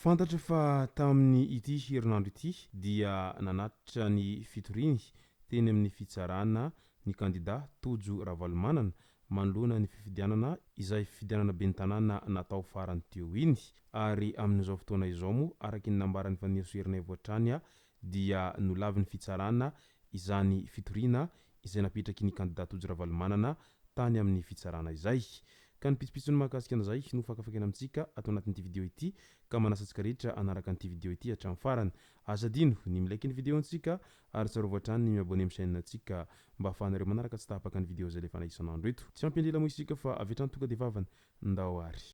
Fantatra fa tamin'ny ity herinandro ity dia nanatitra ny fitoriny teny amin'ny fitsarana ny kandida Tojo Ravalomanana manoloana ny fifidianana izay fifidianana ben'ny tanàna natao farany teo iny ary amin'izao fotoana izao moa araky ny nambaran'ny fanirisoherina voatrany dia nolavy ny fitsarana izany fitoriana izay napetraky ny kandida Tojo Ravalomanana tany amin'ny fitsarana izay. Ka ny pitsopitsony mahakasika an'izay no fakafakena amintsika atao anatin'ity vidéo ity ka manasantsika rehetra anaraka an'ity vidéo ity hatramin'ny farany. Asa dino ny milaiky ny vidéo antsika ary tsarovy hatrany ny miabone amin'ny chaîne antsika mba ahafahanareo manaraka tsy tahapaka ny vidéo zay lefa isan'andro eto. Tsy ampindrela moa isika fa avy hatrany tonga de vavany ndao ary.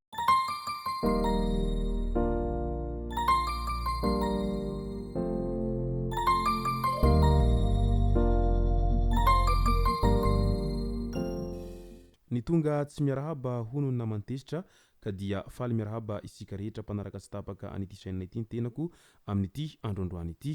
Ny tonga tsy miarahaba hono ny namantezitra ka dia faly miarahaba isika rehetra mpanaraka tsy tapaka an'ity chaîne ity ny tenako amin'ity androandroany ity.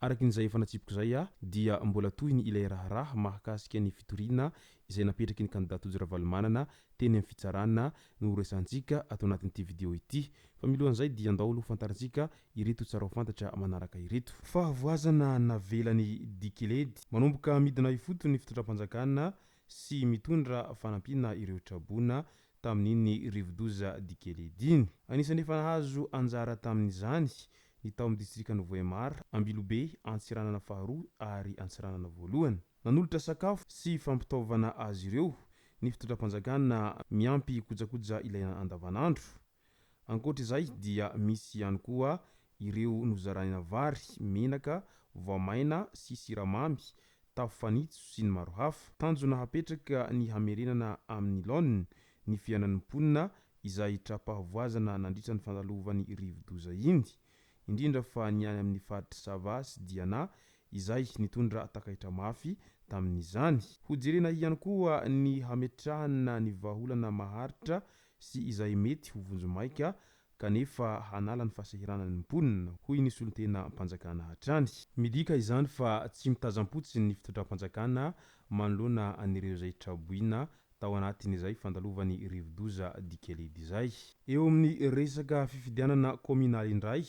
Araky n'izay efa natsipiko zay dia mbola toy ny ilay raharaha mahakasika ny fitoriana izay napetraky ny kandida Tojo Ravalomanana teny amin'ny fitsarana no resantsika atao anatin'ity vidéo ity. Fa milohan'izay dia andao aloha fantarintsika ireto tsara ho fantatra manaraka ireto. Fahavoazana navelany Dikeledy manomboka midina ifoto ny fitondram-panjakana sy mitondra fanampina ireo trabona tamin'iny rivodoza Dikeledy iny. Anisany efa nahazo anjara tamin'izany ny tao amin'ny distrika Voemara, Ambilobe, Antsiranana faharoa ary Antsiranana voalohany. Nanolotra sakafo sy fampitaovana azy ireo ny fitondram-panjakana miampy kojakoja ilaina andavanandro. Ankoatr'izay dia misy ihany koa ireo nozarana vary, menaka, voamaina sy siramamy, tafo fanitso sy ny maro hafa. Tanjona hapetraka ny hamerenana amin'ny laoniny ny fiainan'ny mponina izay trapahavoazana nandritra ny fandalovany rivodoza iny, indrindra fa ny any amin'ny faritry Sava sy Diana izay nitondra takaitra mafy tamin'izany. Hojerena ihany koa ny hametrahana ny vahaolana maharitra sy izay mety ho vonjomaika kanefa hanala ny fahasahiranan'ny mponina hoy ny solon-tena mpanjakana hatrany. Midika izany fa tsy mitazam-potsiny ny fitondram-panjakana manoloana an'ireo zay traboina tao anatin'izay fandalovany rivodoza Dikeledy izay. Eo amin'ny resaka fifidianana kominaly indray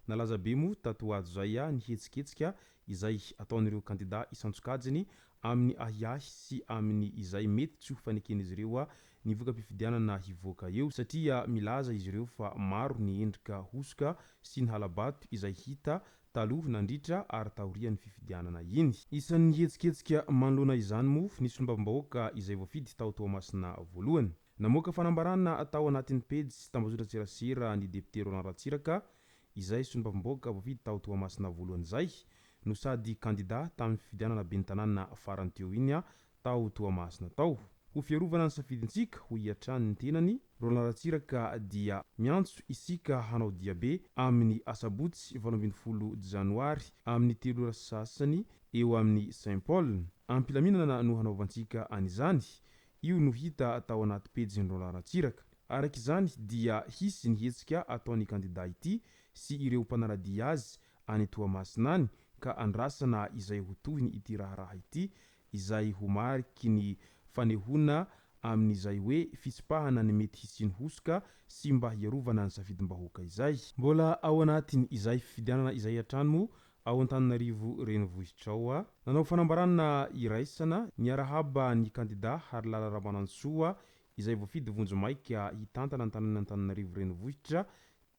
nalaza be moa tatoato zay ny hetsiketsika izay ataon'ireo kandida isantsokajiny amin'ny ahiahy sy amin'ny izay mety tsy ho faneken'izy ireo ny voka-pifidianana hivoaka eo satria milaza izy ireo fa maro ny endrika hosoka sy ny halabato izay hita taloha nandritra ary taorian'ny fifidianana iny. Isan'ny hetsiketsika manoloana izany moa ny solombavambahoaka izay voafidy tao Toamasina voalohany. Namoaka fanambarana tao anatin'ny pejy sy tambazotra tserasera ny depute Roland Ratsiraka izay solombavambahoaka voafidy tao Toamasina voalohany zay no sady kandida tamin'ny fifidianana ben'ny tanàna farany teo iny tao Toamasina tao. Ho fiarovana ny safidintsika ho hiatrany ny tenany, Roland Ratsiraka dia miantso isika hanao diabe amin'ny asabotsy 12 janoary amin'ny 3 sasany eo amin'ny Saint Paul. Ampilaminana no hanaovantsika an'izany. Io no hita tao anaty pejin'ny Roland Ratsiraka. Araka izany dia hisy ny hetsika ataon'ny kandida ity sy ireo mpanaradia azy any Toamasina any ka andrasana izay ho tohiny ity raharaha ity izay ho mariky ny fanehona amin'izay hoe fitsipahana ny mety hisiny hosoka sy mba hiarovana ny safidim-bahoaka izay. Mbola ao anatin' izay fifidianana izay hatrany ao Antananarivo renivohitra ao nanao fanambarana iraisana niarahaba ny kandida Harilala Ramanantsoa izay voafidy vonjomaika hitantana ny tanàna Antananarivo renivohitra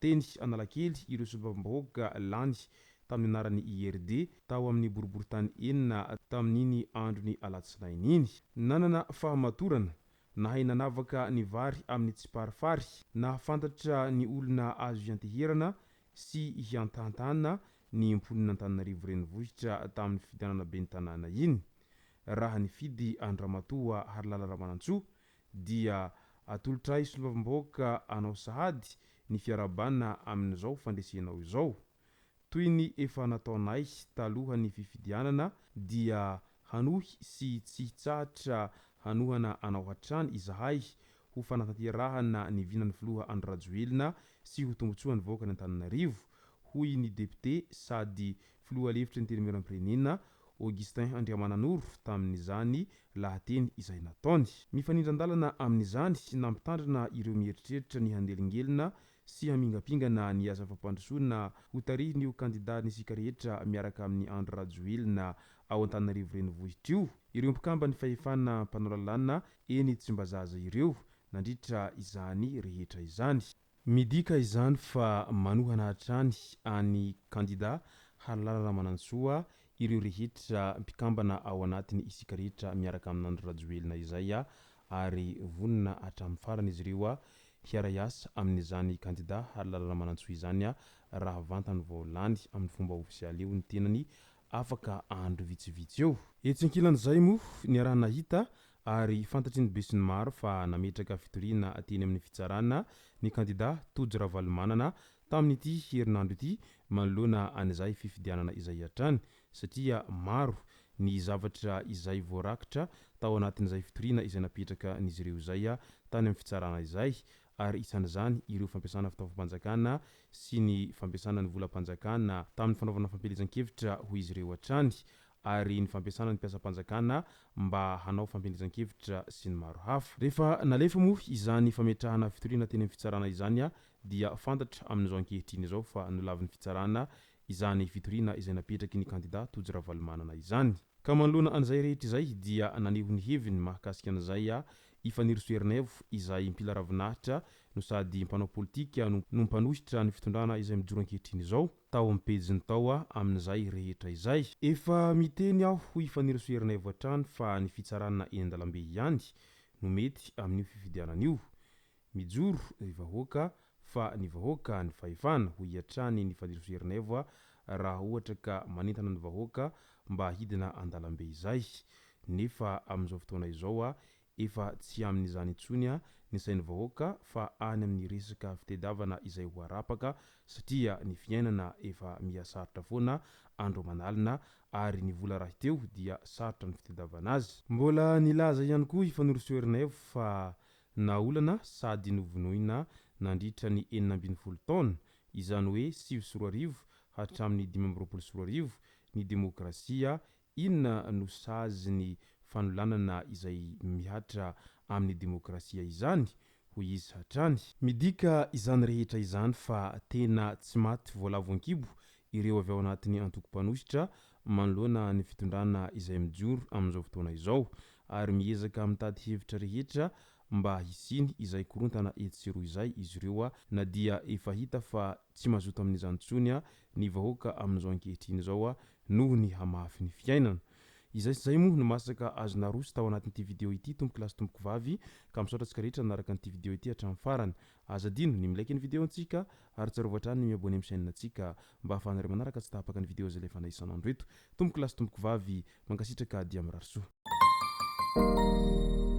teny Analakely ireo solombavambahoaka lany tamin'ny anaran'ny IRD tao amin'ny boriboritany enina tamin'iny androny alatsinainy iny. Nanana fahamatorana nahay nanavaka ny vary amin'ny tsiparifary, nahafantatra ny olona azo ianteherana sy hiantantana ny mponina Antananarivo renivohitra tamin'ny fifidianana ben'ny tanàna iny. Raha nifidy Andramatoa Harilala Ramanantsoa dia atolotray solombavambahoaka anao sahady ny fiarabana amin'izao fandresenao izao. Toy ny efa nataonay talohan'ny fifidianana dia hanohy sy tsy hitsahatra hanohana anao hatrany izahay ho fanatanterahana ny vinany filoha Andro Rajoelina sy ho tombotsoa ny vahoaka ny Antananarivo, hoy ny député sady filoha lefitry ny tenim-pirenena Augustin Andriamananoro tamin'izany lahateny izay nataony. Mifanindran-dalana amin'izany nampitandrina ireo mieritreritra ny handelingelina sy hamingapingana ny asa fampandrosoana ho tarihin'io kandidà nisika rehetra miaraka amin'ny Andro Rajoelina ao Antananarivo renivohitra io. Ireo mpikamba ny fahefana mpanao lalàna eny tsy mba zaza ireo nandritra izany rehetra izany. Midika izany fa manohana hatrany any kandidà Halala Ramanantsoa ireo rehetra mpikambana ao anatiny isika rehetra miaraka amin'ny Andro Rajoelina izay ary vonona hatramin'ny farany izy ireo hiara-iasa amin'izany kandidà Halala Ramanantsoa izany raha vantany voalany amin'ny fomba ofisialy eo ny tenany afaka andro vitsivitsy eo. Etsy ankilan'izay moa ny raha nahita ary fantatry ny be sy ny maro fa nametraka fitoriana teny amin'ny fitsarana ny kandidà Tojo Ravalomanana tamin'ity herinandro ity manoloana an'izay fifidianana izay hatrany satria maro ny zavatra izay voarakitra tao anatin'izay fitoriana izay napetraka n'izy ireo izay tany amin'ny fitsarana izay ary isan'izany ireo fampiasana fitaovam-panjakana sy ny fampiasana ny volam-panjakana tamin'ny fanaovana fampelezan-kevitra ho izy ireo hatrany ary ny fampiasana ny mpiasam-panjakana mba hanao fampelezan-kevitra sy ny maro hafa. Rehefa nalefa moa izany fametrahana fitoriana teny amin'ny fitsarana izany dia fantatra amin'izao ankehitriny izao fa nolavin'ny fitsarana izany fitoriana izay napetraky ny kandidà Tojo Ravalomanana izany. Ka manoloana an'izay rehetra izay dia naneho ny heviny mahakasika an'izay Ifaniro Soernevo izay mpila ravinahitra no sady mpanao politika no mpanositra ny fitondrana izay mijoro ankehitriny izao tao amin'ny pejiny tao amin'izay rehetra izay. Efa miteny aho ho Ifaniro Soernevo hatrany fa ny fitsarana eny an-dalambe ihany no mety amin'io fifidianana io. Mijoro ny vahoaka fa ny vahoaka ny fahefana ho hiatrany ny Ifaniro Soernevo raha ohatra ka manentana ny vahoaka mba hidina an-dalambe izay. Nefa amin'izao fotoana izao efa tsy amin'izany intsony ny sain'ny vahoaka fa any amin'ny resaka fitediavana izay ho arapaka satria ny fiainana efa mihasarotra foana andro manalina ary ny vola raha teo dia sarotra ny fitediavana azy. Mbola nilaza ihany koa Ifaniro Soernevo fa naolana sady novonoina nandritra ny 40 taona izany hoe 7 hatramin'ny 20 ny demokrasia inona no sazy ny fanolanana izay mihatra amin'ny demokrasia izany ho izy hatrany. Midika izany rehetra izany fa tena tsy maty voalavo ankibo ireo avy ao anatin'ny antoko-panositra manoloana ny fitondrana izay mijoro amin'izao fotoana izao ary miezaka mitady hevitra rehetra mba hisiny izay korontana etsiro izay izy ireo na dia efa hita fa tsy mazoto amin'izany intsony ny vahoaka amin'izao ankehitriny izao noho ny hamafy ny fiainana. Izay sy izay moa no masaka azona roso tao anatin'ity video ity tomboky lasy tomboky vavy ka misaotra antsika rehetra nanaraka an'ity video ity hatramin'ny farany. Aza dino ny milaiky ny video antsika ary tsarovatra hatrany ny miabone amin'ny chaîne antsika mba ahafahanareo manaraka tsy tahapaka ny video izay lefa isan'andro eto. Tomboky lasy tomboky vavy mankasitraka dia mirary soa.